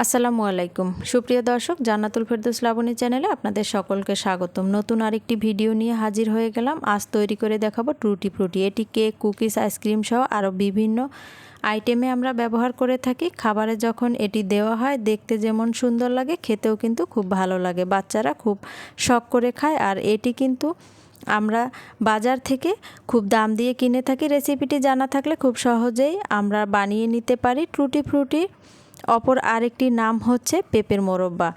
আসসালামু আলাইকুম সুপ্রিয় দর্শক, জান্নাতুল ফেরদৌস লাবণী চ্যানেলে আপনাদের সকলকে স্বাগতম। নতুন আরেকটি ভিডিও নিয়ে হাজির হয়ে গেলাম। আজ তৈরি করে দেখাবো টুটি ফ্রুটি। এটি কেক, কুকিজ, আইসক্রিম সহ আরও বিভিন্ন আইটেমে আমরা ব্যবহার করে থাকি। খাবারে যখন এটি দেওয়া হয় দেখতে যেমন সুন্দর লাগে, খেতেও কিন্তু খুব ভালো লাগে। বাচ্চারা খুব শখ করে খায়। আর এটি কিন্তু আমরা বাজার থেকে খুব দাম দিয়ে কিনে থাকি। রেসিপিটি জানা থাকলে খুব সহজেই আমরা বানিয়ে নিতে পারি। টুটি ফ্রুটি অপর আরেকটি নাম হচ্ছে পেঁপের মোরব্বা।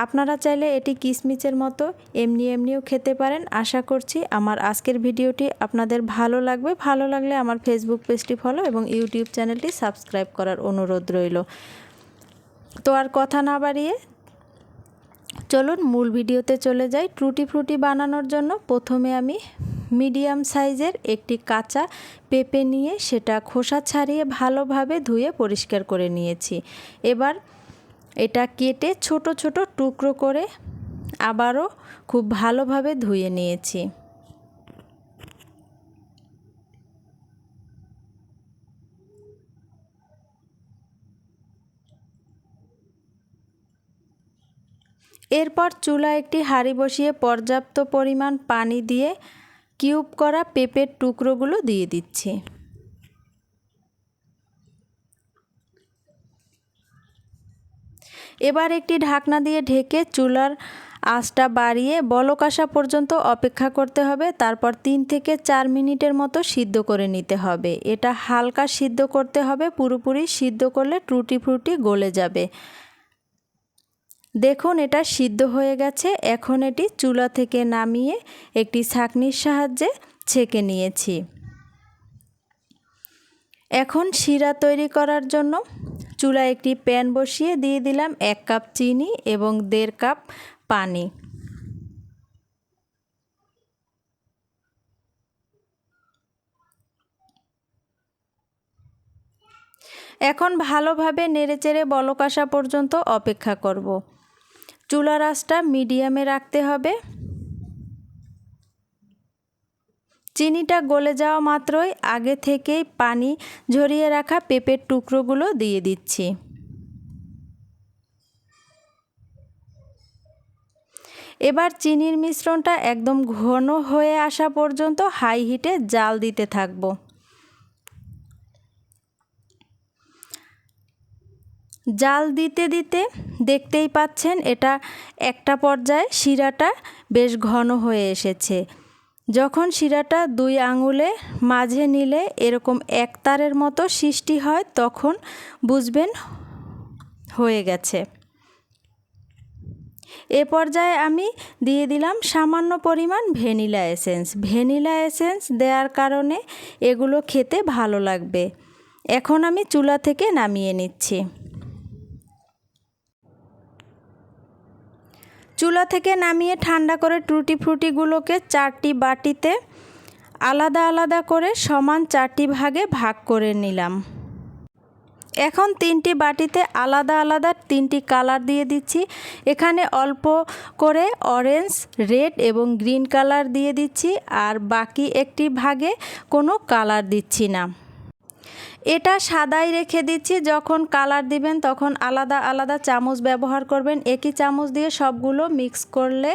আপনারা চাইলে এটি কিশমিশের মতো এমনিও খেতে পারেন। আশা করছি আমার আজকের ভিডিওটি আপনাদের ভালো লাগবে। ভালো লাগলে আমার ফেসবুক পেজটি ফলো এবং ইউটিউব চ্যানেলটি সাবস্ক্রাইব করার অনুরোধ রইল। তো আর কথা না বাড়িয়ে চলুন মূল ভিডিওতে চলে যাই। টুটি ফ্রুটি বানানোর জন্য প্রথমে আমি মিডিয়াম সাইজের একটি কাঁচা পেঁপে নিয়ে সেটা খোসা ছাড়িয়ে ভালোভাবে ধুয়ে পরিষ্কার করে নিয়েছি। এবার এটা কেটে ছোট ছোট টুকরো করে আবারও খুব ভালোভাবে ধুয়ে নিয়েছি। এরপর চুলায় একটি হাঁড়ি বসিয়ে পর্যাপ্ত পরিমাণ পানি দিয়ে কিউব করা পেঁপের টুকরোগুলো দিয়ে দিচ্ছি। এবার একটি ঢাকনা দিয়ে ঢেকে চুলার আঁচটা বাড়িয়ে বলক আসা পর্যন্ত অপেক্ষা করতে হবে। তারপর 3 থেকে 4 মিনিটের মতো সিদ্ধ করে নিতে হবে। এটা হালকা সিদ্ধ করতে হবে, পুরোপুরি সিদ্ধ করলে টুটি ফ্রুটি গলে যাবে। দেখুন এটা সিদ্ধ হয়ে গেছে। এখন এটি চুলা থেকে নামিয়ে একটি ছাঁকনির সাহায্যে ছেঁকে নিয়েছি। এখন শিরা তৈরি করার জন্য চুলায় একটি প্যান বসিয়ে দিয়ে দিলাম 1 কাপ চিনি এবং 1.5 কাপ পানি। এখন ভালোভাবে নেড়েচেড়ে বলক আসা পর্যন্ত অপেক্ষা করব। চুলার আঁচটা মিডিয়ামে রাখতে হবে। চিনিটা গলে যাওয়া মাত্রই আগে থেকেই পানি ঝরিয়ে রাখা পেঁপের টুকরোগুলো দিয়ে দিচ্ছি। এবার চিনির মিশ্রণটা একদম ঘন হয়ে আসা পর্যন্ত হাই হিটে জাল দিতে থাকব। জাল দিতে দিতে দেখতেই পাচ্ছেন এটা একটা পর্যায়ে শিরাটা বেশ ঘন হয়ে এসেছে। যখন শিরাটা 2 আঙুলে মাঝে নিলে এরকম এক তারের মতো সৃষ্টি হয় তখন বুঝবেন হয়ে গেছে। এ পর্যায়ে আমি দিয়ে দিলাম সামান্য পরিমাণ ভ্যানিলা এসেন্স। ভ্যানিলা এসেন্স দেওয়ার কারণে এগুলো খেতে ভালো লাগবে। এখন আমি চুলা থেকে নামিয়ে নিচ্ছি। চুলা থেকে নামিয়ে ঠান্ডা করে টুটি ফ্রুটিগুলোকে 4টি বাটিতে আলাদা আলাদা করে সমান 4টি ভাগে ভাগ করে নিলাম। এখন 3টি বাটিতে আলাদা আলাদা 3টি কালার দিয়ে দিচ্ছি। এখানে অল্প করে অরেঞ্জ, রেড এবং গ্রিন কালার দিয়ে দিচ্ছি, আর বাকি একটি ভাগে কোনো কালার দিচ্ছি না। এটা সাদাই রেখে দিচ্ছি। যখন কালার দিবেন তখন আলাদা আলাদা চামচ ব্যবহার করবেন। একই চামচ দিয়ে সবগুলো মিক্স করলে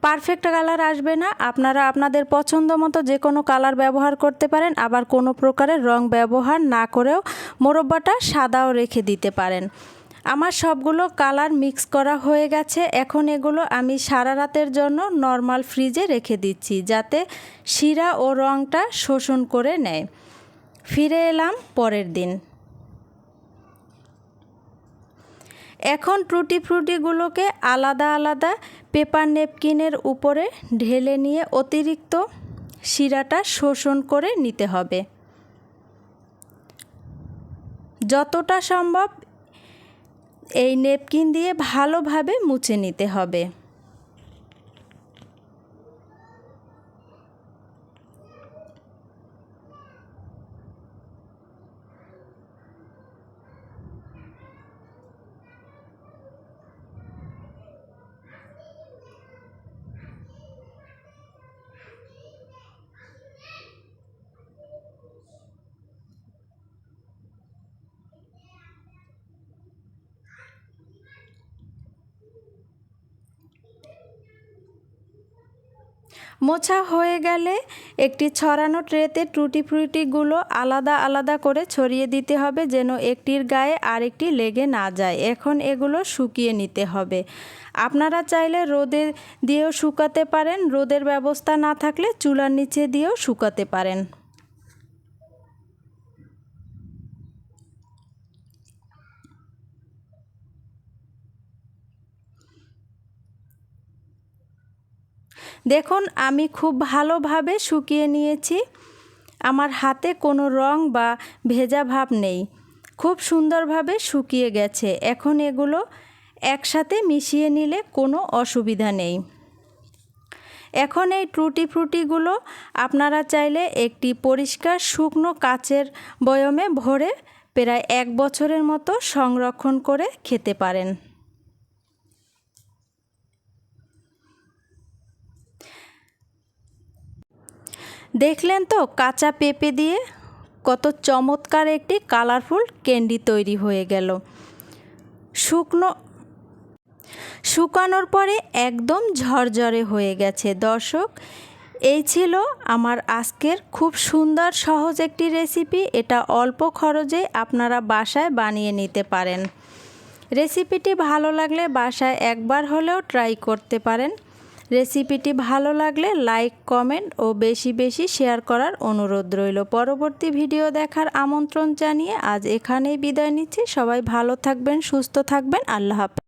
পারফেক্ট কালার আসবে না। আপনারা আপনাদের পছন্দ মতো যে কোনো কালার ব্যবহার করতে পারেন, আবার কোনো প্রকারের রং ব্যবহার না করেও মোরব্বাটা সাদাও রেখে দিতে পারেন। আমার সবগুলো কালার মিক্স করা হয়ে গেছে। এখন এগুলো আমি সারা রাতের জন্য নর্মাল ফ্রিজে রেখে দিচ্ছি, যাতে শিরা ও রংটা শোষণ করে নেয়। ফিরে এলাম পরের দিন। এখন টুটি ফ্রুটিগুলোকে আলাদা আলাদা পেপার ন্যাপকিনের উপরে ঢেলে নিয়ে অতিরিক্ত শিরাটা শোষণ করে নিতে হবে। যতটা সম্ভব এই ন্যাপকিন দিয়ে ভালোভাবে মুছে নিতে হবে। মোছা হয়ে গেলে একটি ছড়ানো ট্রেতে টুটি ফ্রুটিগুলো আলাদা আলাদা করে ছড়িয়ে দিতে হবে যেন একটির গায়ে আরেকটি লেগে না যায়। এখন এগুলো শুকিয়ে নিতে হবে। আপনারা চাইলে রোদে দিয়েও শুকাতে পারেন, রোদের ব্যবস্থা না থাকলে চুলার নিচে দিয়েও শুকাতে পারেন। দেখুন আমি খুব ভালোভাবে শুকিয়ে নিয়েছি, আমার হাতে কোনো রং বা ভেজা ভাব নেই, খুব সুন্দরভাবে শুকিয়ে গেছে। এখন এগুলো একসাথে মিশিয়ে নিলে কোনো অসুবিধা নেই। এখন এই টুটি ফ্রুটিগুলো আপনারা চাইলে একটি পরিষ্কার শুকনো কাচের বয়মে ভরে প্রায় 1 বছরের মতো সংরক্ষণ করে খেতে পারেন। দেখলেন তো কাঁচা পেঁপে দিয়ে কত চমৎকার একটি কালারফুল ক্যান্ডি তৈরি হয়ে গেল। শুকানোর পরে একদম ঝরঝরে হয়ে গেছে। দর্শক, এই ছিল আমার আজকের খুব সুন্দর সহজ একটি রেসিপি। এটা অল্প খরচে আপনারা বাসায় বানিয়ে নিতে পারেন। রেসিপিটি ভালো লাগলে বাসায় একবার হলেও ট্রাই করতে পারেন। রেসিপিটি ভালো লাগলে লাইক, কমেন্ট ও বেশি বেশি শেয়ার করার অনুরোধ রইল। পরবর্তী ভিডিও দেখার আমন্ত্রণ জানিয়ে আজ এখানেই বিদায় নিচ্ছি। সবাই ভালো থাকবেন, সুস্থ থাকবেন। আল্লাহ হাফেজ।